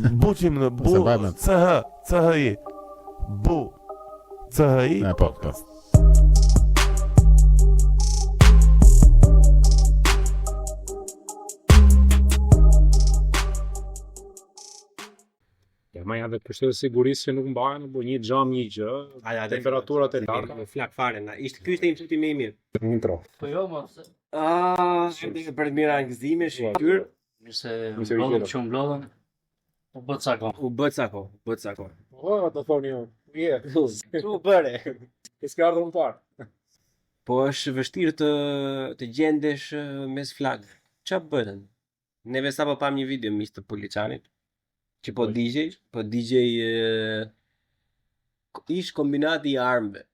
Buçim në bu CHI. Bu CHI. Po. Ma janë dhe përshtetës sigurisë që nuk mbahen, po një xham një gjë, temperaturat e larta. Flak fare, ky ishte insulti më i mirë. Intro. Po jo, mos. Shumë për mira gëzime, shqyr. Nëse mblodhëm që mblodhëm, u bë cako. Po, të thoni ju. Çu bëre? S'ka ardhur më parë. Po është vështirë të gjendesh mes flak. Ç'a bëhen? Neve sapo pam një video miq të Poliçanit. Që po DJ ish kombinati I armëve.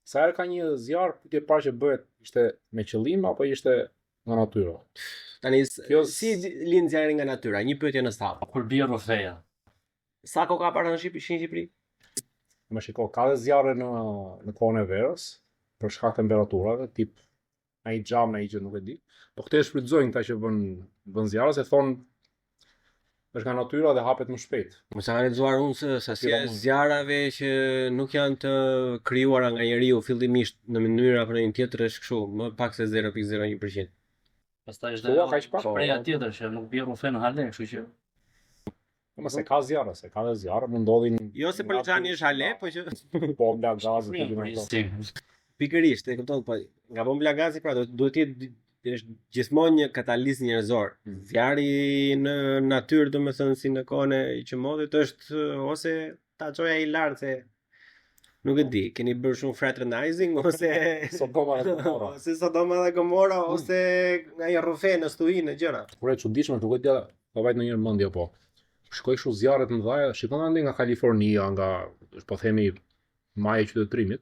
Sa herë ka një zjarr pyetje parë që bëhet, ishte me qëllim apo ishte nga natyra? Tani si lind zjarri nga natyra? Një pyetje në staf. Kur bie rrofeja. Sa kohë ka para në Shqipëri? Më shiko, ka dhe zjarre në kohën e verës, për shkak temperaturave, tip ai xham, ai gjë nuk e di. Po këte shfrytëzojnë këta që bën zjarre, se thonë është nga natyra dhe hapet më shpejt. Mos e lexuar unë se sasia e zjarrave që nuk janë të krijuara nga njeriu fillimisht në mënyrë apo në një tjetër është kështu, më pak se 0.01%. Pastaj është edhe shpreha tjetër që nuk bie rrufe në hale, kështu që Mos e ka zjarre, se ka dhe zjarre, më ndodhin. Jo se Poliçani është hale, po që bombla gazi pikërisht, e kupton, po nga bombla gazi pra duhet të jetë është gjithmonë një katalist njerëzor. Zjarri në natyrë, domethënë si në kohën e qemodit është ose ta çoja I lartë se nuk e di, keni bërë shumë fraternizing ose Sodoma dhe Gomora ose nga një rrufe në stuhi në gjëra. Por e çuditshme duket ja, pa vajt në një mendje po. Shkoj kështu zjarret të mëdha, shikon ande nga Kalifornia, nga po themi maja e qytetërimit.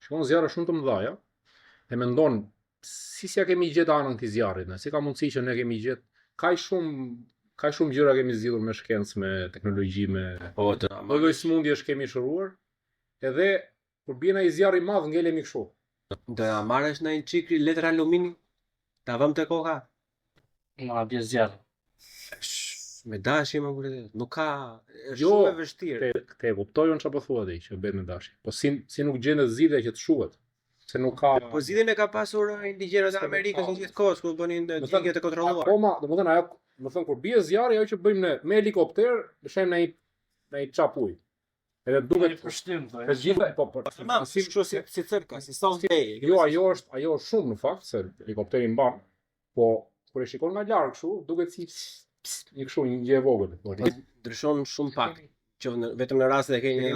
Shikon zjarre shumë të mëdha, e mendon si kemi gjetë anën këtij zjarrit, si ka mundësi që ne kemi gjetë kaq shumë gjëra kemi zgjidhur me shkencë, me teknologji, me lloj smundjesh kemi shëruar. Edhe kur bjen ai zjarr I madh ngelemi kështu. Do ja marrësh në një çik letër alumini, ta vëm te koka. Ma bie zjarr. Me dashje më vërtet. Nuk ka, është shumë e vështirë. Këtë e kuptoj unë çfarë po thuat ai që bën me dashje. Po si nuk gjendet zgjidhja që të shuhet. Se nuk ka. Po zgjidhjen e ka pasur indigjenët e Amerikës në gjithë kohës kur bënin digjet e kontrolluara. Akoma, domethënë ajo, kur bie zjarri, ajo që bëjmë ne me helikopter, lëshojmë në një çap ujë. Edhe duket për shtym, po. Është gjithë po. Si kështu si cerka, si South Bay. Jo, ajo është shumë në fakt se helikopteri mban. Po kur e shikon nga larg kështu, duket si një kështu një gjë e vogël. Ndryshon shumë pak. Që vetëm në rast se ke një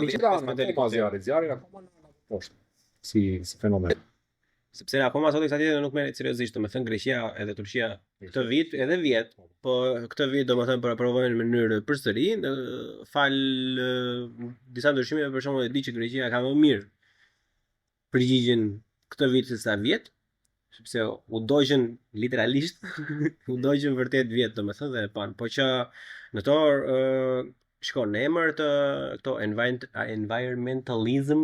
zjarri akoma poshtë. Si fenomen. Sepse akoma sot kësa tjetër nuk merret seriozisht, domethënë Greqia edhe Turqia këtë vit edhe vjet, po këtë vit domethënë për aprovojnë në mënyrë përsëri, fal disa ndryshimeve, për shembull e di që Greqia ka më mirë përgjigjen këtë vit se sa vjet, sepse u dogjën literalisht, u dogjën vërtet vjet domethënë dhe pan, po që në to shkon në emër të këto environmentalism.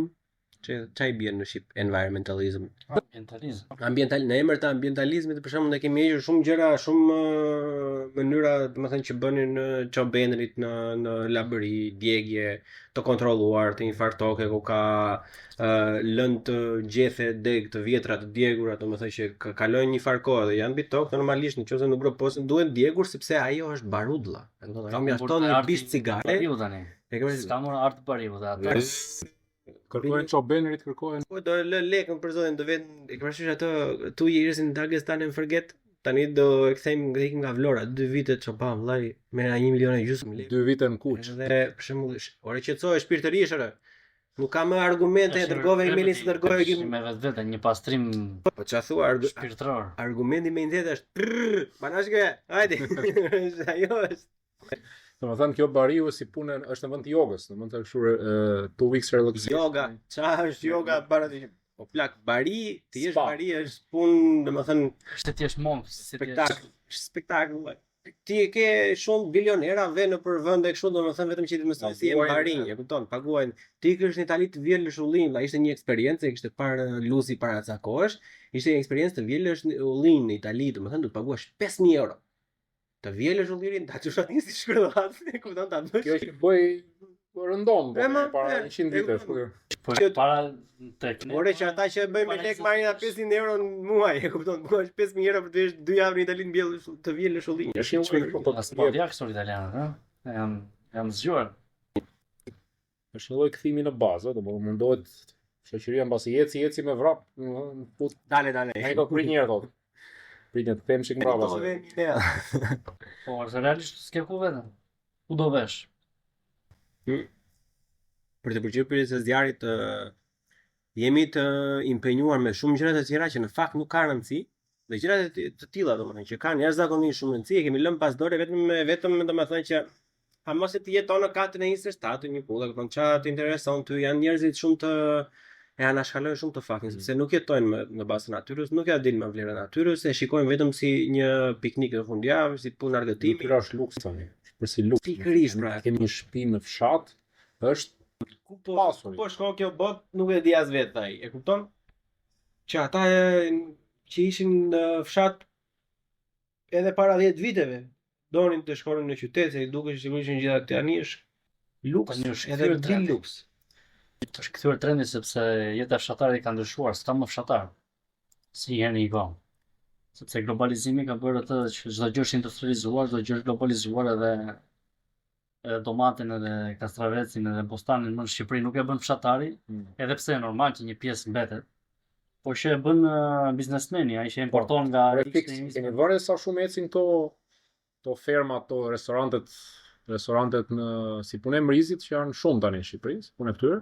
Çai bën në shqip environmentalism. Në emër të ambientalizmit, për shembull, ne kemi hequr shumë gjëra, shumë mënyra, domethënë që bënin çobenrit në labëri, djegje të kontrolluar, të një fartoke ku ka lënë të gjethe deg të vjetra të djegura, domethënë që kalojnë një far kohë dhe janë mbi tokë, normalisht nëse nuk proposin duhen djegur sepse ajo është barudlla. Kam mjafton një bish cigare. Ska mora art bariu atë. Kërkojnë çobenrit, kërkojnë. Po do lë lekën për zotin, do vet e përshtysh atë tu jerisin Dagestan and forget. Tani do e kthejmë ikim nga Vlora, 2 vite çoban vllai, merr 1,5 milion lekë. 2 vite në kuç. Dhe për shembull, ore qetësohesh shpirtërisht ore. Nuk ka më argumente, dërgove emailin se dërgove me vetë një pastrim. Po çfarë thua shpirtëror. Argumenti më I nxehtë është banashke, hajde. Ajo është. Domethënë kjo bariu si punë është në vend të jogës, në vend të kështu 2 weeks relaxation. Yoga, çfarë është yoga para të po plak bari, ti je bari është punë, domethënë është ti je monk, spektakël. Ti e ke shumë bilionera vënë për vende kështu, domethënë vetëm që ti mëson si e bari, e kupton, paguajnë. Ti ke në Itali të vjelësh ullin, ishte një eksperiencë, kishte parë Lucy para ca kohësh, ishte një eksperiencë të vjelësh ullin në Itali, domethënë do të paguash 5.000 euro. të vjelësh ullirin, ta çush atë si shkëllat, e kupton ta bësh. Kjo që bëj rëndom para 100 vitesh. Po para tek ne. Ore që ata që bëjnë me lek marrin 500 euro në muaj, e kupton? Mua është 5000 euro për të vesh 2 javë në Itali të vjelësh ullirin. Është një As po dia këto italianë, ha? Jam zgjuar. është një lloj kthimi në bazë, do mundohet shoqëria mbasi eci me vrap, fut Dale. ai do prit një herë thotë. Pritni të them shik mbrapa. Po, është realisht s'ke ku vetëm. Ku do vesh? Për të përgjigjer pyetjes së zjarrit, jemi të impenjuar me shumë gjëra të tjera që në fakt nuk kanë rëndësi, dhe gjëra të tilla domethënë që kanë jashtëzakonisht shumë rëndësi, e kemi lënë pas dore vetëm domethënë që a mos e të jeton në katën e 27 një pullë, kupton çfarë të intereson ty, janë njerëzit shumë të e anashkalojnë shumë të faktin, sepse nuk jetojnë në bazë të natyrës, nuk ja dinë më vlerën e natyrës, e shikojnë vetëm si një piknik në fundjavë, si punë argëtimi. Natyra është luks tani. Për si luks. Pikërisht, pra. Kemi një shtëpi në fshat, është Ku po shkon kjo botë, nuk e di as vetë ai, e kupton? Që ata që ishin në fshat edhe para 10 viteve, donin të shkonin në qytet, se i dukesh sigurisht që gjithë tani është luks, edhe di luks. Është kthyer trendi sepse jeta fshatare ka ndryshuar, s'ka më fshatar. Si herë i kohë. Sepse globalizimi ka bërë atë që çdo gjë është industrializuar, çdo gjë është globalizuar edhe domaten edhe kastravecin edhe bostanin më në Shqipëri nuk e bën fshatari, edhe pse është normal që një pjesë mbetet. Po që e bën biznesmeni, ai që importon nga kemi vënë sa shumë ecin to ferma, to restorantet në si punë mrizit që janë shumë tani në Shqipëri, punë këtyre.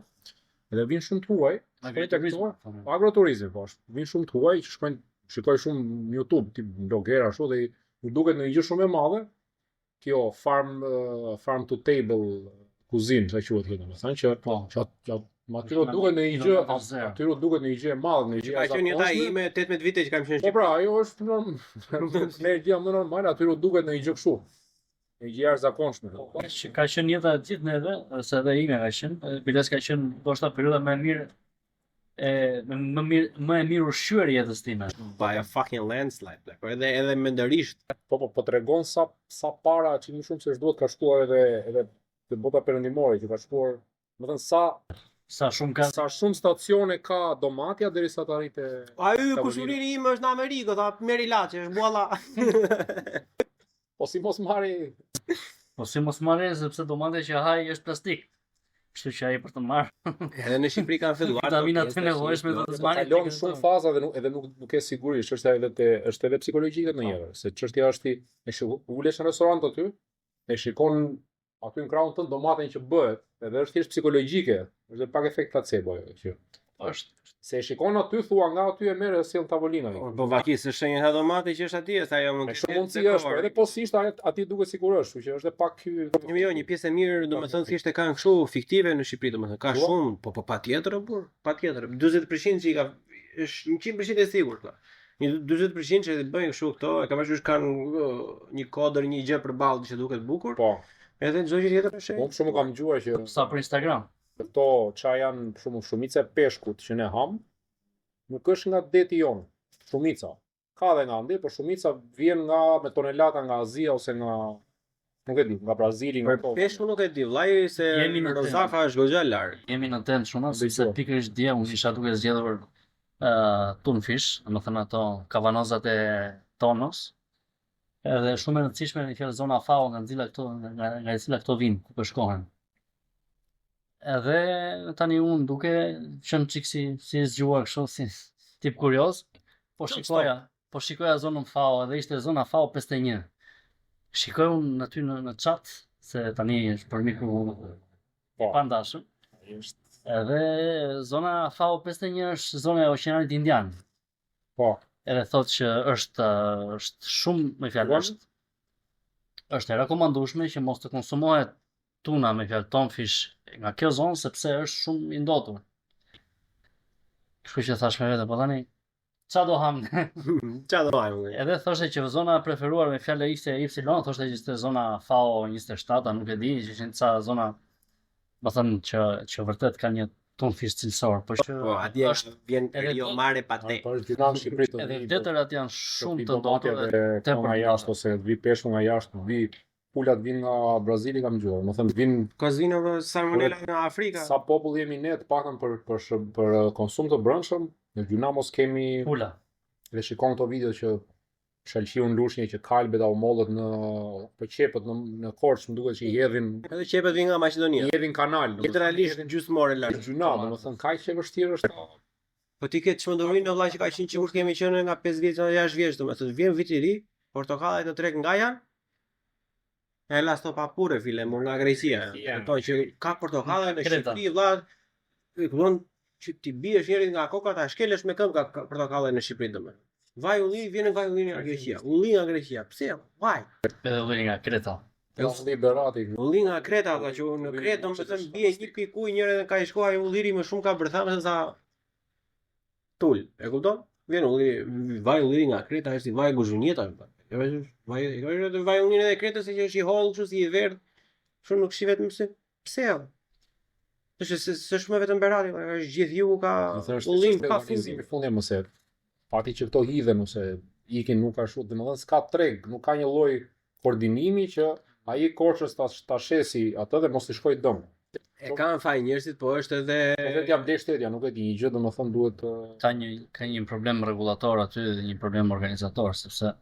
Edhe vinë shumë të huaj, agroturizëm, po, vinë shumë të huaj që shikoj shumë në YouTube, tip blogger ashtu dhe u duket në një gjë shumë e madhe. Kjo farm to table cuisine, çka quhet kjo domethënë që atyre duket në një gjë, atyre duket në një gjë e madhe, në një gjë e zakonshme. Ajo një taj ime 18 vite që kam qenë në Shqipëri. Po pra, ajo është normal, me gjë më normal, atyre duket në një gjë kështu. Një gjë e zakonshme. Ka qenë jeta e gjithë neve, se edhe ime ka qenë, biles ka qenë ndoshta perioda më e mirë më e mirë ushqyer jetës time. By a fucking landslide, po edhe mendërisht. Po tregon sa para që më shumë se ç'duhet ka shkuar edhe te bota perëndimore që ka shkuar, më thënë sa shumë stacione ka domatja derisa të arrite. Ai kushulini im është në Amerikë, tha merr ilaçe, është bualla. Po si mos marri sepse domate që haj është plastik. Kështu që ai për të marrë. Edhe në Shqipëri kanë filluar vitaminat e nevojshme të zmarit. Kalon shumë faza edhe nuk ke sigurisht, është edhe psikologjike ndonjëherë, se çështja është ulesh në restorant aty, e shikon aty në krahun tënd domaten që bëhet, edhe është thjesht psikologjike, është pak efekt placebo ajo që është. Se e shikon aty thua nga aty e merr sjell tavolina. Po vakis është shenjë ha domate që është aty, sa ajo mund të mundsi është, edhe posisht aty duket sikur është, kështu që është pak një pjesë e mirë, domethënë thjesht e kanë kështu fiktive në Shqipëri, domethënë ka shumë, po patjetër, patjetër. 40% që i ka është 100% e sigurt, Një 40% që i bëjnë kështu këto, e kam parasysh kanë një kodër, një gjë përballë që duket bukur. Po. Edhe çdo gjë tjetër është. Unë shumë kam dëgjuar që sa për Instagram. Këto qa janë shumica e peshkut që ne ham, nuk është nga deti jonë, shumica. Ka dhe nga andi, por shumica vjen me tonelata nga Azia ose nga, nuk e di, nga Brazili, nga Kosovë. Peshku nuk e di, vllai se Rozafa është goxha larg. Jemi në tent shumë, sepse pikërisht dje unë isha duke zgjedhur tunfish, domethënë ato kavanozat e tonos. Edhe shumë e rëndësishme në fjalë zona FAO nga e cila këto vinë, ku shkohen. Edhe tani unë duke qenë çik si zgjuar kështu si tip kurioz, po shikoja zonën FAO edhe ishte zona FAO 51. Shikoj unë aty në chat se tani është për miku pandashëm. Edhe zona FAO 51 është zona e Oqeanit Indian. Po. Edhe thotë që është shumë, me fjalë është e rekomandueshme që mos të konsumohet tuna me fjalë tonfish nga kjo zonë sepse është shumë i ndotur. Kështu që thash me vete, po tani ç'a do ham? Ç'a do ham? Edhe thoshte që zona preferuar me fjalë ishte Y, thoshte që ishte zona FAO 27, nuk e di, që ishin ca zona, më thënë që vërtet kanë një ton fish cilësor, por që Po, atje vjen Rio Mare Pate. Po është gjuna në Shqipëri të edhe vi, detërat janë shumë të diplomate ndotura dhe dhe nga jashtë ose vi peshku nga jashtë, vi pulat vinë nga Brazili kam dëgjuar. Do thënë vinë Kos vino salmonella nga Afrika. sa popull jemi ne të paktën për konsum të brendshëm, në gjuna mos kemi pula. dhe shikon këto video që shalqiu në lushnje që kalbet au mollët për qepët në Korçë, më duket që i hedhin Edhe qepet vjen nga Maqedonia. i hedhin kanal. Literalisht gjysmore lart. Gjuna, domethënë kaq që vështirë është. Po ti ke çmendurinë vëllai që ka qenë që kur kemi qenë nga 5 vjeç në 6 vjeç, domethënë vjen vit i ri, portokallat në treg nga janë. E la sto pa pure file, mor nga Grecia. Kupton që ka portokalla në Kreta. Shqipëri vëlla. Kupton që ti biesh njëri nga koka ta shkelesh me këmbë ka portokalla në Shqipëri domethënë. Vaj ulli vjen nga ulli nga Greqia. Ulli nga Greqia. Pse? Vaj. Edhe ulli nga Kreta. Ose liberati. Ulli nga Kreta, valla që në Kretë domethënë bie një pikuj njëre dhe ka i shkuar ulliri më shumë ka bërthame se sa tul. E kupton? Vjen ulli, vaj ulliri nga Kreta, është i vaj guzhunjeta. Vaj ullirin edhe Kretës se që është i hollë kështu si i verdh. Shumë nuk shihet më se pse. S'është më vetëm Berati, është gjithë jugu ka ullim ka organizimi fundi mos e. Fati që këto hidhen ose ikin nuk ka shumë, domethënë s'ka treg, nuk ka një lloj koordinimi që ai Korçës ta shesi atë dhe mos i shkojë dëm. E kanë faj njerëzit, po është edhe Vetë jam blesh shteti, nuk e di një gjë, domethënë duhet Ka një problem rregullator aty dhe një problem organizator, sepse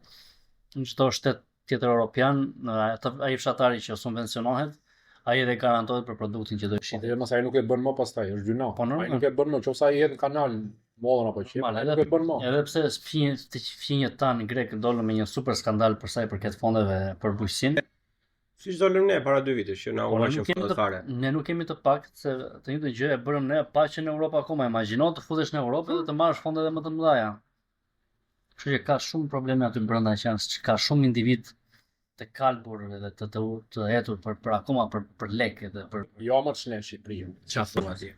në çdo shtet tjetër europian, ai fshatari që subvencionohet, ai edhe garantohet për produktin që do të shitet. Edhe mos ai nuk e bën më pastaj, është gjuna. Po, normal. Ai nuk e bën më, nëse ai hedh kanal mollën apo qep, ai nuk e bën më. Edhe pse fqinjet tanë grek dolën me një super skandal për sa i përket fondeve për bujqësinë. siç dolëm ne para 2 vitesh që na u mashën fund fare. Ne nuk kemi të pakt se të njëjtën gjë e bërëm ne pa që në Europë akoma. Imagjino të futesh në Europë dhe të marrësh fonde edhe më të mëdha. Kështu që ka shumë probleme aty brenda që janë ka shumë individ të kalbur edhe të hetur për akoma për lekë edhe për Jo më të shlen Shqipërinë. Çfarë thua ti?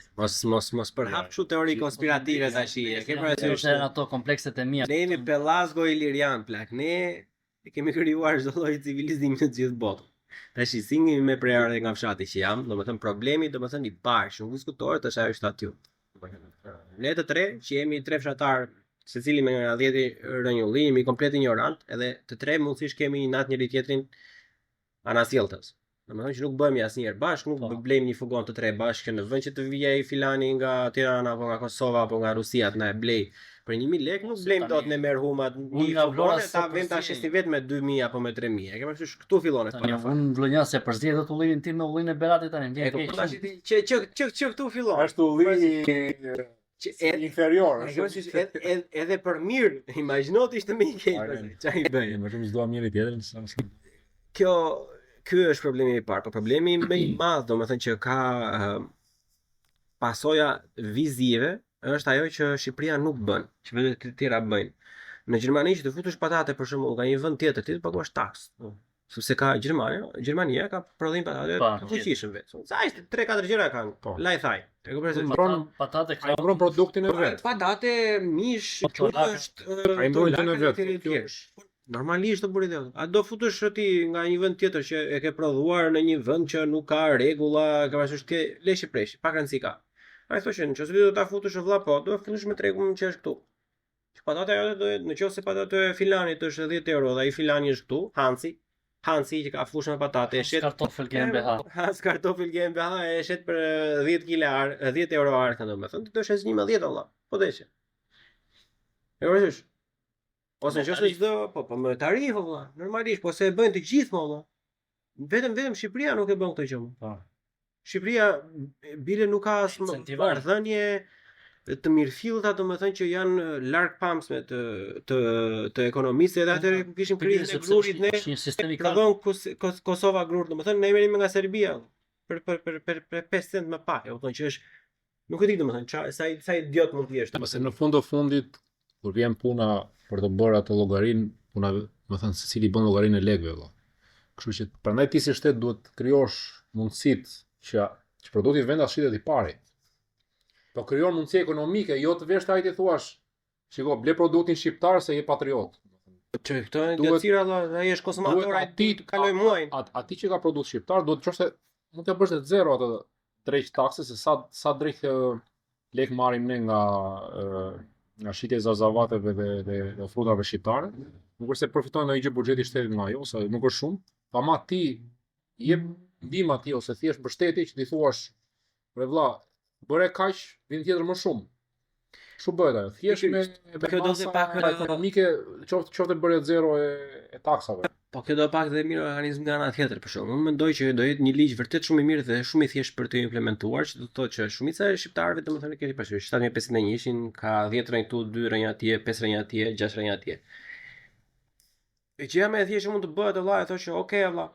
Mos përhap kështu teori konspirative tash. E ke parasysh në ato komplekset e mia. ne jemi Pellazgo Ilirian plak. Ne e kemi krijuar çdo lloj civilizimi në të gjithë botën. Tash si ngemi me prerë nga fshati që jam, domethënë problemi domethënë i parë shumë diskutohet është ajo shtat ju. Ne të tre që jemi 3 fshatar, secili me nga 10 rënjulli, jemi komplet ignorant, edhe të tre mundësisht kemi një natë njëri tjetrin anasjelltës. Domethënë që nuk bëhemi asnjëherë bashkë, nuk blejmë një fugon të tre bashkë në vend që të vijë filani nga Tirana apo nga Kosova apo nga Rusia të na e blej. Për 1000 lekë nuk blejmë dot në merhumat një nga Vlora fugon, ta vend ta shesin vetë me 2000 apo me 3000. E ke parasysh këtu fillonet para. Unë vlonjase përzgjedh ullimin tim me ullimin e Beratit tani. E kupton tash që këtu fillon. Është ulli inferior. E ke parasysh edhe për mirë, imagjino ti ishte më i keq. Çfarë i bëj? Më shumë s'dua mirë tjetrin. Ky është problemi i parë, po problemi më i madh, domethënë që ka pasoja vizive është ajo që Shqipëria nuk bën, që vendet të tjera bëjnë. Në Gjermani që të futesh patate për shembull nga një vend tjetër ti të paguash taksë. Sepse ka Gjermania ka prodhim patate të fuqishëm vetë. Sa ishte 3-4 gjëra kanë. Laj thaj. E kupton se patate ai mbron produktin e vet. Patate, mish, çfarë ai mbron gjën e vet. Normalisht do bëri dhe. A do futesh ti nga një vend tjetër që e ke prodhuar në një vend që nuk ka rregulla, ka parasysh ti leshi presh, pa rëndësi ka. Ai thoshte, nëse do ta futesh vëlla po, do fillosh me tregun që është këtu. Patata jote do jetë, nëse patate e filanit është 10 euro dhe ai filani është këtu, Hansi që ka fushë me patate, e shet kartofel GmbH. Hans kartofel GmbH e shet për 10 kg 10 euro arkën domethënë, ti do shesh 11 valla. Po deshe. E vërtetë. Ose nëse çdo, po me tarifë valla, normalisht, po se e bëjnë të gjithë valla. Vetëm Shqipëria nuk e bën këtë gjë. Po. Shqipëria bile nuk ka as marrëdhënie të mirëfillta, domethënë që janë larg pamësme të ekonomisë, edhe atëherë ku kishim krizën e grurit ne. Prodhon Kosova grur, domethënë ne merremi nga Serbia për 5 cent më pak, e kupton që është nuk e di domethënë sa idiot mund të jesh. Pse në fund të fundit kur vjen puna për të bërë atë llogarinë, puna, domethënë secili bën llogarinë e lekëve valla. Kështu që prandaj ti si shtet duhet krijosh mundësitë që produkti vendas shitet i pari. Po krijon mundësi ekonomike, jo të vesh ai ti thuash, shiko, ble produktin shqiptar se je patriot. Që këto janë gjëra valla, ai është konsumator, ai ti kaloj muajin. Aty që ka produkt shqiptar duhet të thoshte mund të bësh të zero atë drejt takse se sa drejt lek marrim ne nga shitja e zazavateve dhe frutave shqiptare. Nuk është se përfitojnë ndonjë gjë buxheti i shtetit nga ajo, ose nuk është shumë, ama ti jep ndihmë atij ose thjesht mbështetje që ti thuash, "Bre vlla, bëre kaq, vin tjetër më shumë." Kështu bëhet ajo. Thjesht me kjo do të pak ekonomike, qoftë bërë zero e taksave. Po kjo do pak dhe mirë organizëm nga ana tjetër për shkak. Unë mendoj që do jetë një ligj vërtet shumë i mirë dhe shumë i thjeshtë për të implementuar, që do të thotë që shumica e shqiptarëve domethënë keni parasysh 7501-shin ka 10 rënj këtu, 2 rënj atje, 5 rënj atje, 6 rënj atje. E gjëja më e thjeshtë mund të bëhet vëlla, e thotë që okay vëlla.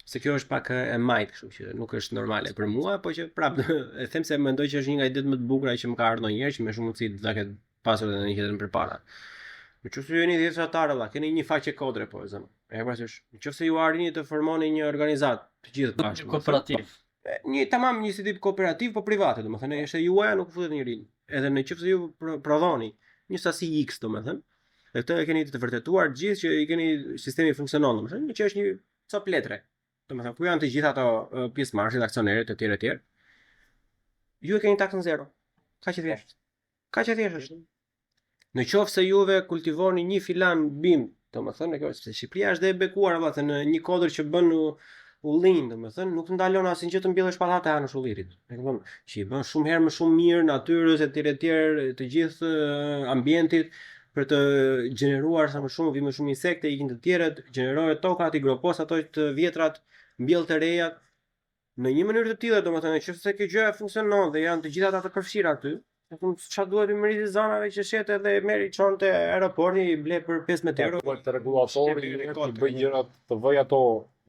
Se kjo është pak e majt, kështu që nuk është normale për mua, po që prapë e them se mendoj që është një nga idetë më të bukura që më ka ardhur ndonjëherë, që më shumë mundësi të ketë pasur edhe një tjetër përpara. Nëse ju jeni 10 fshatarë valla, keni një faqe kodre po e zëm. E parasysh. Nëse ju arrini të formoni një organizat të gjithë bashkë, Kooperativ. Një si tip kooperativ po private, domethënë është juaja, nuk futet njërin. Edhe nëse ju prodhoni një sasi X, domethënë, dhe këtë e keni të vërtetuar gjithë që i keni sistemi funksionon, domethënë që është një cop letre. Domethënë ku janë të gjitha ato pjesëmarrësit, aksionerët e tjerë. Ju e keni taksën zero. Kaq e thjeshtë. Kaq e thjeshtë është. Në qoftë se juve kultivoni një filan bim, domethënë kjo se Shqipëria është dhe e bekuar valla në një kodër që bën ullin, domethënë nuk ndalon asnjë gjë të mbjellësh patatë anësh ullirit. E kupton? Që i bën shumë herë më shumë mirë natyrës e tjerë të gjithë ambientit për të gjeneruar sa më shumë, vi më shumë insekte, ikin të tjerët, gjenerohet tokat, i gropos ato të vjetrat, mbjell të reja në një mënyrë të tillë, domethënë nëse kjo gjë funksionon dhe janë të gjitha ata të përfshira aty. Çfarë duhet i mëriti zanave që shet edhe merri çon te aeroporti i ble për 15 euro. Duhet të rregullatori të bëj gjërat, të vëj ato,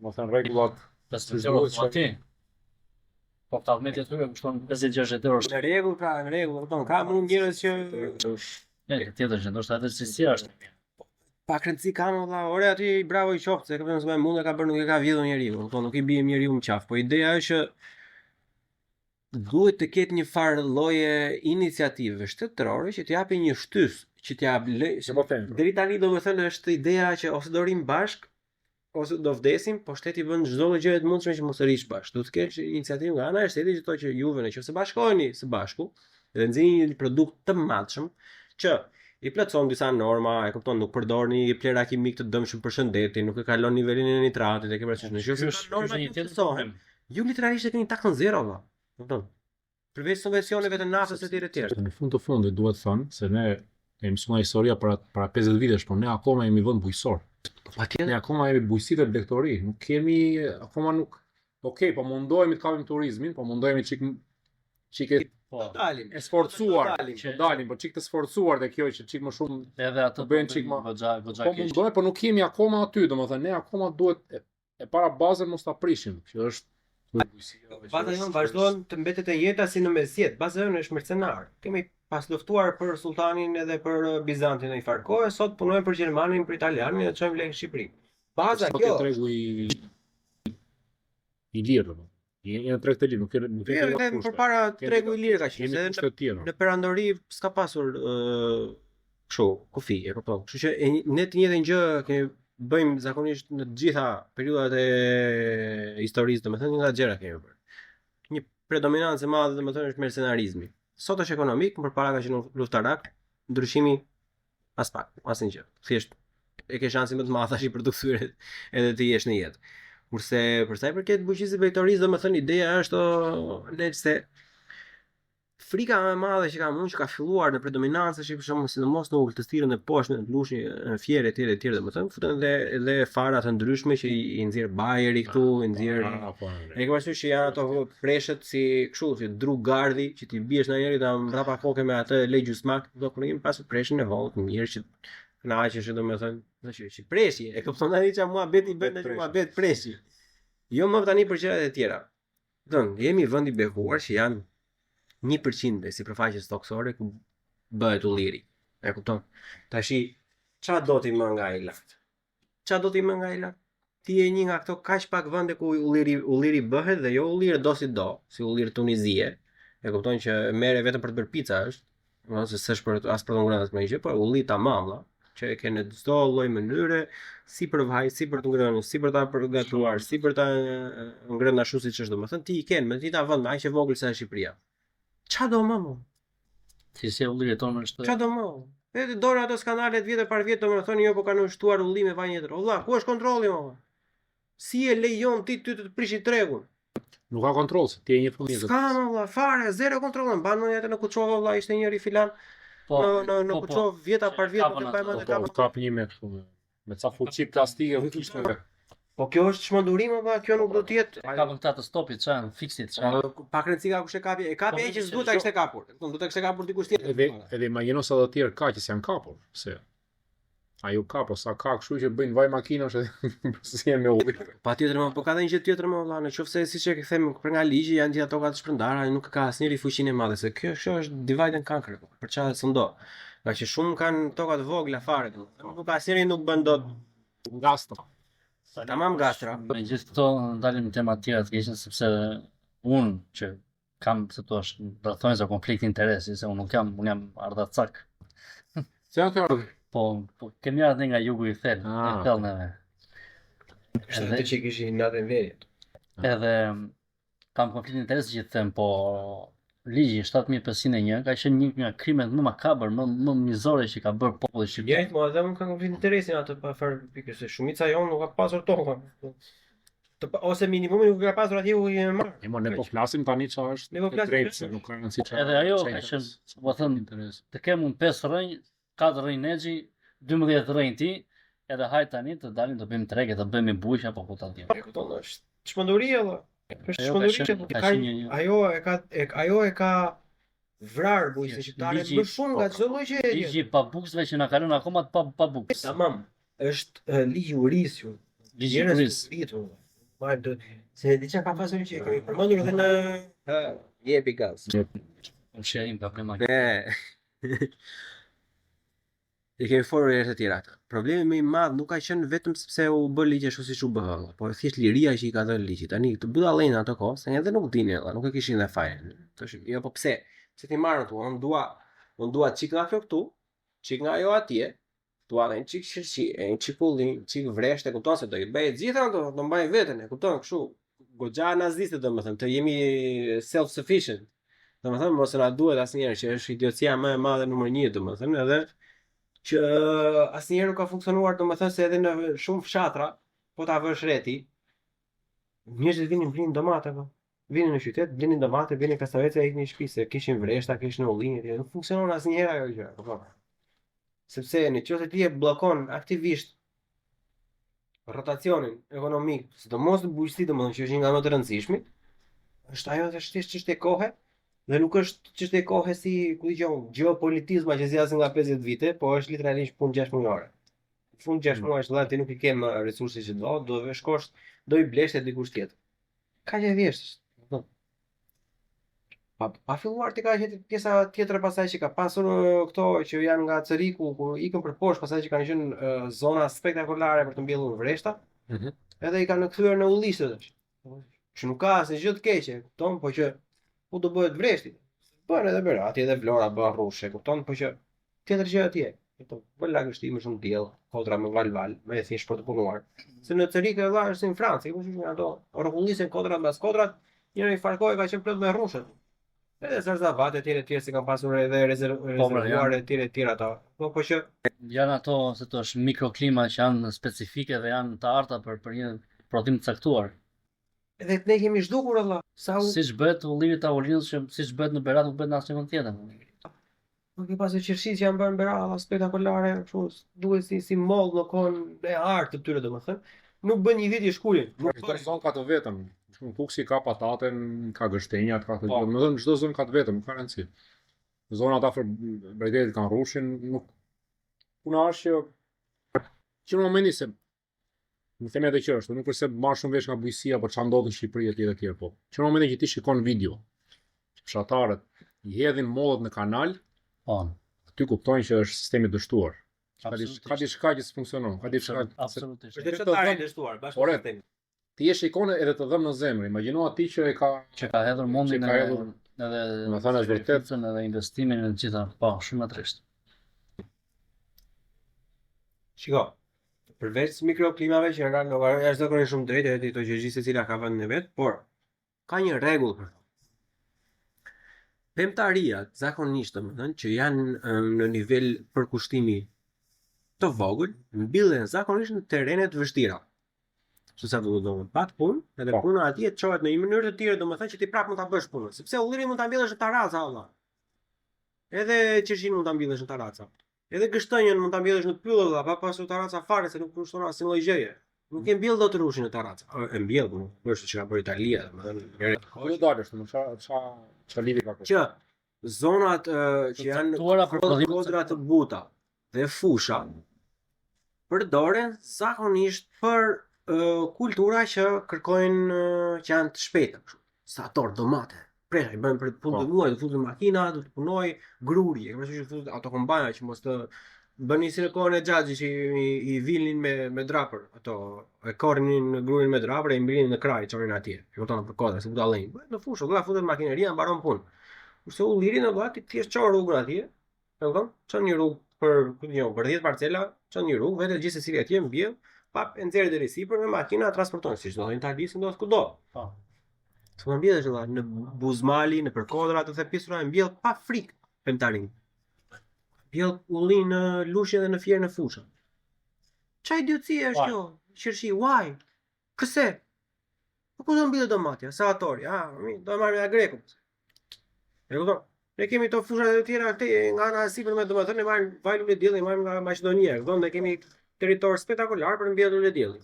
domethënë rregullat. 15 euro aty. Po tallmeti aty kushton 50-60 euro. Në rregull, pra, në rregull, kupton, ka mund njerëz që tjetër që ndoshta atë si është. pak rëndësi kanë valla, ore aty bravo i qoftë, se ka vënë mund e ka bërë, nuk e ka vjedhur njeriu, kupton, nuk i bie njeriu në qaf, po ideja është që duhet të ketë një farë lloje iniciative shtetërore që të japë një shtys, që t'ja deri tani domethënë është ideja që ose do rrim bashk ose do vdesim, po shteti bën çdo gjë të mundshme që mos rish bashk. Duhet të kesh iniciativë nga ana e shtetit që thotë që juve nëse bashkoheni së bashku dhe nxjini një produkt të madhshëm që i plotson disa norma, e kupton, nuk përdorni plera kimik të dëmshëm për shëndetin, nuk e kalon nivelin e nitratit, e ke parasysh nëse norma një tjetër thonë. Ju literalisht e keni taksën zero valla. Kupton? Përveç subvencioneve të naftës e tjerë. Në fund të fundit duhet thënë se ne kemi mësuar historia para 50 vitesh, por ne akoma jemi vend bujqësor. Ne akoma jemi bujqësitë e blegtori, nuk kemi akoma nuk. Okej, po mundohemi të kapim turizmin, po mundohemi çike Dalim. E sforcuar, dalim, po çik të sforcuar dhe kjo që çik më shumë edhe ato bëjnë çik më goxha po keq. mundohemi, po nuk kemi akoma aty, domethënë ne akoma duhet e para bazën mos ta prishim, që është Baza jonë vazhdon të mbetet e jeta si në mesjet. Baza jonë është mercenar. Kemi pas luftuar për sultanin edhe për Bizantin në një farë kohë, sot punojmë për Gjermanin, për Italianin dhe çojmë lekë në Shqipëri. Baza kjo tregu i lirë, domethënë. Jeni në treg të lirë, nuk e edhe përpara tregu i lirë ka qenë, edhe të tjera. në perandori s'ka pasur kështu, kufi, e kupton. Kështu që ne të njëjtën gjë kemi bëjmë zakonisht në të gjitha periudhat e historisë, domethënë nga gjëra kemi bërë. Një predominancë e madhe domethënë është mercenarizmi. Sot është ekonomik, më përpara ka qenë luftarak, ndryshimi as pak, asnjë gjë. Thjesht e ke shansin më të madh tash për të kthyer edhe të jesh në jetë. Kurse për sa i përket bujqësisë së vektorisë, domethënë ideja është se frika më e madhe që kam unë që ka filluar në predominancë është për shembull sidomos në ultëstirën e poshtme në lushin në fierë e tjerë domethënë futen edhe fara të ndryshme që i nxjerr bajeri këtu, i nxjerr. E ke parasysh që janë ato preshet si kështu, si dru gardhi që ti biesh në ajër ta mbrapa koke me atë legjus mak, do kur kemi pasur preshin e vogël të mirë që kënaqesh domethënë, që preshi, e kupton tani çka muhabet i bën tani muhabet preshi. Jo më tani për gjërat e tjera. Don, jemi vend i bekuar që janë 1% e sipërfaqes toksore ku bëhet ulliri. E kupton? Tashi çfarë do ti më nga ai lart? Çfarë do ti më nga ai lart? Ti je një nga këto kaq pak vende ku ulliri bëhet dhe jo ulliri do si do, si ulliri tunizie. E kupton që merre vetëm për të bërë pica është, ose s'është për as për të ngrënë as për gjë, por ulli tamam valla, që e ke në çdo lloj mënyre, si për vaj, si për të ngrënë, si për ta përgatuar, si për ta ngrënë ashtu siç është, domethënë ti i ken me dita vend aq e vogël sa Shqipëria. Ç'a do më? Si ullirit tonë është. Ç'a do më? Edhe dorë ato skandale të vjetra par vjet domethënë jo po kanë ushtuar ullime vaj tjetër. Valla, ku është kontrolli më? Si e lejon ti ty të prishi tregun? Nuk ka kontroll, se ti je një fëmijë. S'ka më valla, fare, zero kontroll. Mban mend atë në Kuçova valla ishte njëri filan në Kuçov vjeta par vjet po të bëjmë atë kapën. Kap një me kështu me ca fuçi plastike kështu. Po kjo është çmendurim apo kjo nuk do të jetë? Kapën këta të stopit, çan, fiksit, çan. Pa rëndësi kush e kapi. E kapi ai që s'duhet ta kishte kapur. Do ta kishte kapur dikush tjetër. Edhe imagjino sa të tjerë ka që s'janë kapur, pse? Ajo kapo sa ka kështu që bëjnë vaj makinash si me ulli. Patjetër më, po ka edhe një gjë tjetër më valla, nëse siç e them për nga ligji janë gjithë ato ka të shpërndara, nuk ka asnjëri fuqinë e madhe se kjo është divide and conquer. Për çfarë s'ndo? Nga që shumë kanë toka të vogla fare. Nuk ka asnjëri nuk bën dot Gastra. Tamam gastra. Megjithëse këto ndalim në tema të tjera të keqen sepse unë që kam se thua do të thonë se konflikt interesi se unë jam ardhacak. Se janë këto? Po kemi ardhur nga jugu i thellë neve. Është atë që kishin natën verjet. Edhe kam konflikt interesi që them, po ligji 7501 ka qenë një nga krimet më makabër, më mizore që ka bërë populli shqiptar. Njëjtë, mo edhe unë kam konflikt interesin atë pa fare pikë se shumica jon nuk ka pasur tokën. Ose minimumi nuk ka pasur atje ku jemi marrë. E mo ne po flasim tani çfarë është. Ne po flasim drejt se nuk ka rëndësi çfarë. Edhe ajo ka qenë, po them, të kem unë 5 rënj, 4 rënj Nexhi, 12 rënj ti, edhe hajt tani të dalim të bëjmë trege, të bëjmë buqja apo ku ta dimë. E kupton, është çmenduri valla. Është çmenduri. Ajo e ka vrar bujqin shqiptare më shumë nga çdo lloj gjë. Ligji pa buksve që na ka lënë akoma pa buks. Tamam. Është ligji uris ju. Ligji uris. Ma do se diçka ka pasur që kemi përmendur edhe në jepi gaz. Unë shërim ka problema. E kemi folur herë të tjera. Problemi më i madh nuk ka qenë vetëm sepse u bë ligj ashtu siç u bë, po thjesht liria që i ka dhënë ligji. Tani të budallën ato kohë, se edhe nuk dinin, nuk e kishin dhe fajin. Tash jo po pse? Se ti marrën tu, unë dua çik nga kjo këtu, çik nga ajo atje, dua edhe një çik shirçi, një çik ullin, çik vreshtë, kupton se do i bëj gjithë ato, do mbaj veten, e kupton kështu. Goxha naziste domethënë, të jemi self sufficient. Domethënë mos na duhet asnjëherë që është idiocia më e madhe numër 1 domethënë, edhe që asnjëherë nuk ka funksionuar domethënë se edhe në shumë fshatra, po ta vësh reti, njerëzit vinin blin domate po. Vinin në qytet, blinin domate, blinin kastavece, iknin në shtëpi se kishin vreshta, kishin ullinje, nuk funksionon asnjëherë ajo gjë, po. Sepse nëse ti e bllokon aktivisht rotacionin ekonomik, sidomos në bujqësi domethënë që është një nga më të rëndësishmit, është ajo është çështje kohe. Dhe nuk është çështje kohe si ku dijon geopolitizma që zgjasin nga 50 vite, po është literalisht punë 6 muajore. Në fund 6 muajsh vëllai ti nuk i ke më resurse që do të shkosh, do i blesh te dikush tjetër. Kaq e thjeshtë. Pa filluar ti ka qenë pjesa tjetër pasaj që ka pasur këto që janë nga Ceriku, ku ikën për poshtë, pasaj që kanë qenë zona spektakolare për të mbjellur vreshta. Edhe i kanë kthyer në ullishte tash. Që nuk ka asnjë gjë të keqe, kupton, po që ku do bëhet vreshti. Bën edhe bëra, atje edhe Vlora bën rrushe, kupton, po që tjetër gjë atje. Kupton, bën lagështi më shumë diell, kodra me val, më thjesht për të punuar. Se në Cerikë valla është si në Francë, ku janë ato rrotullisen kodrat mbas kodrat, njëri farkoi ka qenë plot me rrushe. Edhe zarzavate etj si kanë pasur edhe rezervuar etj ato. Po që janë ato se thosh mikroklima që janë specifike dhe janë të arta për një prodhim të caktuar. Edhe ne kemi zhdukur valla. Siç bëhet ullimit ta ulinës që siç bëhet në Berat nuk bëhet në asnjë vend tjetër. Nuk e pasë qershit që janë bërë në Berat spektakolare, kështu duhet si moll në kohën e artë të tyre domethënë. Nuk bën një vit i shkulin. Nuk çdo zonë ka të vetëm. Shumë fuksi ka pataten, ka gështenjat, ka të gjë. Domethënë çdo zonë ka të vetëm, ka rëndësi. Zonat afër Brejdetit kanë rrushin, nuk puna është që në momentin se në themet e që është, nuk është se marrë shumë vesh nga bujësia, por çfarë ndodh në Shqipëri etj. Po. Që në momentin që ti shikon video, që fshatarët i hedhin mollet në kanal, aty kuptojnë që është sistemi dështuar. Ka diçka që s'funksionon, ka diçka. Absolutisht. Është fshatari dështuar, bashkë me sistemi. Ti je shikon edhe të dhëm në zemër. Imagjino aty që ka hedhur mundin edhe më thënë është vërtet edhe investimin në të gjitha, po, shumë trisht. Shiko, përveç mikroklimave që janë është zakonisht shumë drejtë edhe këto që gjithë secila ka vendin e vet, por ka një rregull për to. Pemtariat zakonisht domethënë që janë në nivel përkushtimi të vogël, mbillen zakonisht në terrene të vështira. Sa do të thonë, pat punë, edhe puna atje çohet në një mënyrë të tillë domethënë që ti prapë mund ta bësh punën, sepse ullirin mund ta mbjellësh në taraca valla. Edhe qershin mund ta mbjellësh në taraca. Edhe gështënjën mund ta mbjellësh në pyll valla, pa pasur taraca fare se nuk kushton asnjë lloj gjëje. Nuk e mbjell dot rushin në taraca. E mbjell, është që ka bërë Italia, domethënë. Po dalësh, ç'a lidhje ka kjo? Që zonat që janë kodra të buta dhe fusha përdoren zakonisht për kultura që kërkojnë që janë të shpejta, stator, domate, preshë, i bëjnë për të punë të muaj, të futur makina, të punoj gruri, e kërësë që futur autokombajna që mos të bëni si në kohën e Xhaxhi që i vilnin me drapër, ato e korrinin grurin me drapër e i mbilin në kraj, çonin atje. E kupton për kodra, se buta lënë. Në fushë, vëlla futet makineria, mbaron punë. Kurse ullirin në vëlla ti thjesht çon rrugën atje, e kupton? Çon një rrugë për 10 parcela, çon një rrugë, vetë gjithsesi secili atje mbjell, pap e nxjerrë deri sipër me makina transporton, siç do në Itali, si ndodh kudo. Po. Të mbjellësh vëlla në Buzmali, në përkodra të thepisura mbjell pa frikë pemtarin. Mbjell ullin në lushe dhe në fjerë në fushë. Qa idiotësia është kjo? Qërshi, why? Këse? Po ku do mbjellë domatja? Salatori, do marrë nga greku. E kupton? Ne kemi to fushat e tjera nga ana sipër me domethënë ne marrim vaj lule dielli, marrim nga Maqedonia. Kupton? Ne kemi territor spektakolar për mbjellë lule dielli.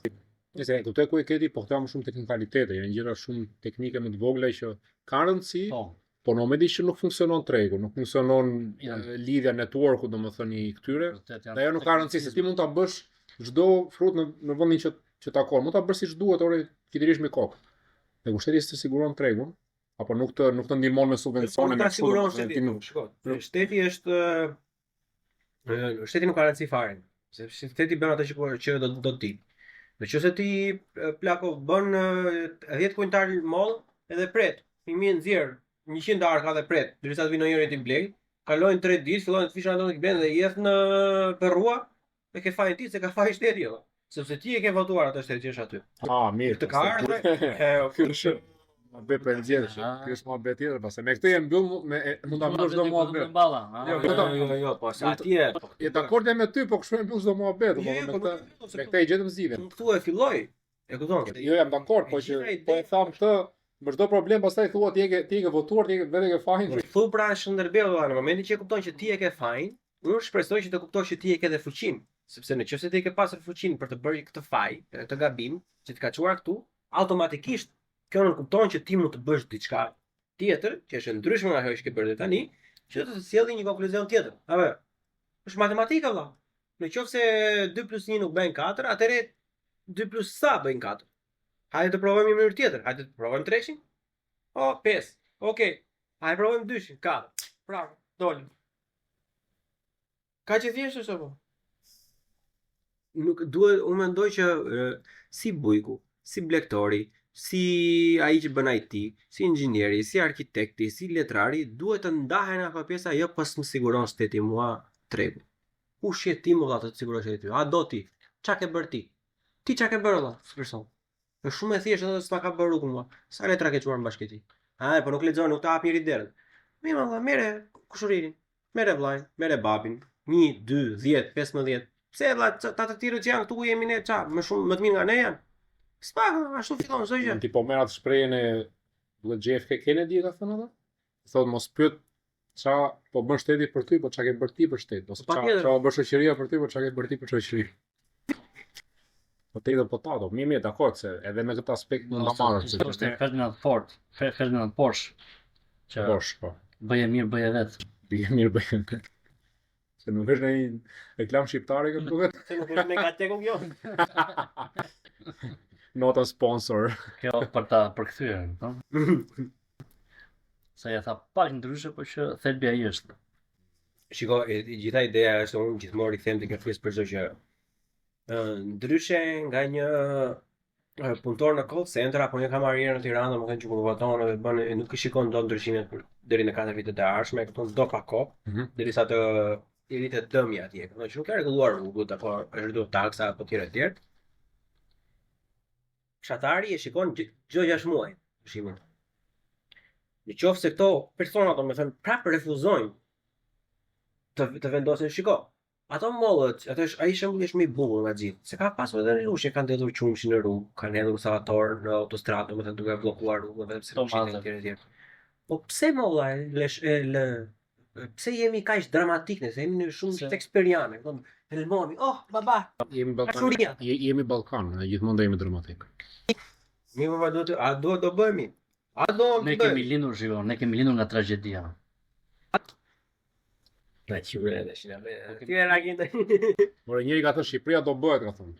Nëse kuptoj ku e keti, po këta më shumë teknikalitete, janë gjëra shumë teknike më të vogla që kanë rëndësi. Po në momentin që nuk funksionon tregu, nuk funksionon lidhja networku, domethënë i këtyre, dhe ajo nuk ka rëndësi se ti mund ta bësh çdo frut në vendin që takon, mund ta bësh siç duhet, orë kitërisht me kokë. Dhe kur shteti të siguron tregun, apo nuk të ndihmon me subvencione me siguron shteti. Shikoj, shteti nuk ka rëndësi fare, sepse shteti bën atë që do të di. Nëse ti plako bën 10 kujtar moll edhe pret, fëmijë nxjerr 100 arka dhe pret, derisa të vinë njëri ti blej, kalojnë 3 ditë, fillojnë të fishan ato të blen dhe jeth në perrua, e ke fajin ti se ka faj shteti jo. Sepse ti e ke votuar atë shtet që është aty. Mirë. Të ka ardhur. Ky është më bëj për nxjerrje. Ky është më bëj tjetër, pastaj me këtë e mbyll mund ta mbyllësh çdo muhabet. Jo, po sa atje. Je dakord me ty, po kush e mbyll çdo muhabet, me këtë i gjetëm zgjidhjen. Këtu e filloi. E kupton? Jo, jam dakord, po që po e tham këtë për çdo problem pastaj thua ti e ke votuar, ti vetë ke fajin. Thu pra Shënderbeu në momentin që e kupton që ti e ke fajin, unë shpresoj që të kuptosh që ti e ke dhe fuqinë, sepse nëse ti e ke pasur fuqinë për të bërë këtë faj, këtë gabim që të ka çuar këtu, automatikisht kjo nuk kupton që ti mund të bësh diçka tjetër, që është ndryshme nga ajo që ke bërë tani, që të sjellë një konkluzion tjetër. Apo është matematika valla. Nëse 2 + 1 nuk bën 4, atëherë 2 + sa bën 4. Hajde të provojmë një mënyrë tjetër. Hajde të provojmë 3-shin. 5. Okej. Hajde provojmë 2-shin. 4. Bravo. Doli. Ka që thjesht është apo? Nuk duhet, unë mendoj që si bujku, si blektori, si ai që bën IT, si inxhinieri, si arkitekti, si letrari, duhet të ndahen ato pjesa, jo pas më siguron shteti mua tregu. Kush je ti më valla të sigurosh ti? A do ti? Ç'a ke bër ti? Ti ç'a ke bër valla, si person? Është shumë e thjeshtë edhe s'ta ka bërë rrugën mua. Sa letra ke çuar në bashkëti? Po nuk lexon, nuk ta hap njëri derën. Mirë valla, merre kushuririn. Merre vllajin, merre babin. 1, 2, 10, 15. Pse valla ta të tjerë që janë këtu jemi ne ça, më shumë më të mirë nga ne janë. S'pa, ashtu fillon çdo gjë. Ti po merr atë shprehjen e JFK Kennedy ka thënë atë? Thotë mos pyet ça po bën shteti për ty, po ç'a ke bërë ti për shtet, ose ça bën shoqëria për ty, po ç'a ke bërë ti për shoqëri. Po te do potato, mirë, dakord se edhe me këtë aspekt mund ta marrësh. Është Ferdinand Ford, Ferdinand Porsche. Porsche, po. Bëje mirë, bëje vet. Bëje mirë, bëje vet. Se nuk është një reklam shqiptare këtë duket. Se nuk është me Gateku kjo. Not a sponsor. Kjo për ta përkthyer, po. Sa ja tha pak ndryshe, po që thelbi ai është. Shiko, gjitha ideja është unë gjithmonë i them të kërkes për çdo gjë. Ndryshe nga një punëtor në call center apo një kamarier në Tiranë, domethënë që voton dhe bën nuk i shikon dot ndryshimet deri në 4 vitet e ardhshme, këtu do pa kohë, derisa të i rritet dëmja atje. Do që nuk ka rregulluar rrugët apo është rritur taksa apo tjerë. Fshatari e shikon çdo 6 muaj, për shembull. Në qoftë se këto persona domethënë prapë refuzojnë të vendosin shiko. Ato mollët, ai shembulli është më i bukur nga gjithë. Se ka pasur edhe në Rushë kanë ndëtur qumshin në rrugë, kanë hedhur salvator në autostradë, domethënë duke bllokuar rrugën vetëm se kishin etj. Po pse molla pse jemi kaq dramatik ne, se jemi shumë shakespeariane, Helmomi, oh, baba. Jemi Ballkan, ne gjithmonë do jemi dramatik. Mi baba duhet do bëhemi. Ne kemi lindur, shiko, ne kemi lindur nga tragjedia. Na qyre dhe shina me. Ti e rakin të... More njëri ka thënë Shqipëria do bëhet, ka thonë.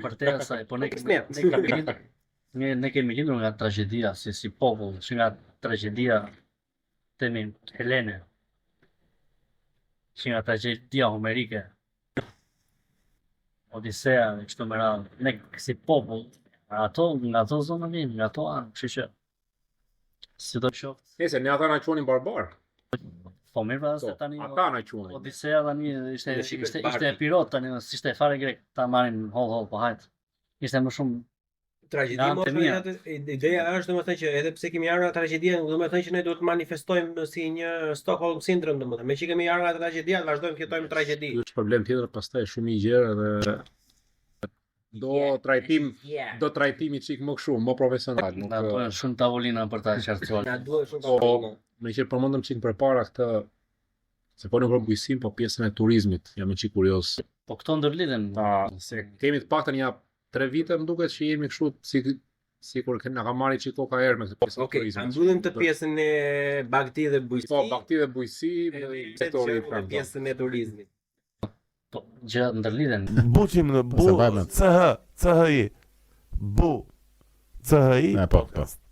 Për te asaj, po ne kemi lindur nga tragjedia, si popull, që nga tragjedia temi Helene, që nga tragjedia homerike, Odisea, kështu me radhë, ne si popull, nga ato zonë vim, nga ato anë, kështu që si do qoftë. Se ne ata na quanin barbar. Po mirë pra se tani ata na quanin. Odisea tani ishte pirot tani, s'ishte fare grek, ta marrin holl, po hajt. Ishte më shumë tragjedi. Ideja është domethënë që edhe pse kemi ardhur nga tragjedia, domethënë që ne duhet të manifestojmë si një Stockholm syndrome domethënë. Me që kemi ardhur nga tragjedia, vazhdojmë të jetojmë tragjedi. Është problem tjetër, pastaj shumë i gjerë dhe do trajtimi çik më kështu, më profesional, nuk na bën shumë tavolina për ta qartësuar. Na duhet shumë tavolina. Me që përmendëm çik përpara këtë se po në bujqësim, po pjesën e turizmit, jam çik kurioz. Po këto ndërlidhen. Se kemi të paktën ja 3 vite më duket që jemi kështu sikur na ka marrë çik koka herë me këtë pjesë të turizmit. Okej, mbyllim të pjesën e bagti dhe bujqësi. Po, bagti dhe bujqësi, pjesën e turizmit. Po, gjëra ndërlidhen. Buqim në bu, CHI, bu, CHI podcast.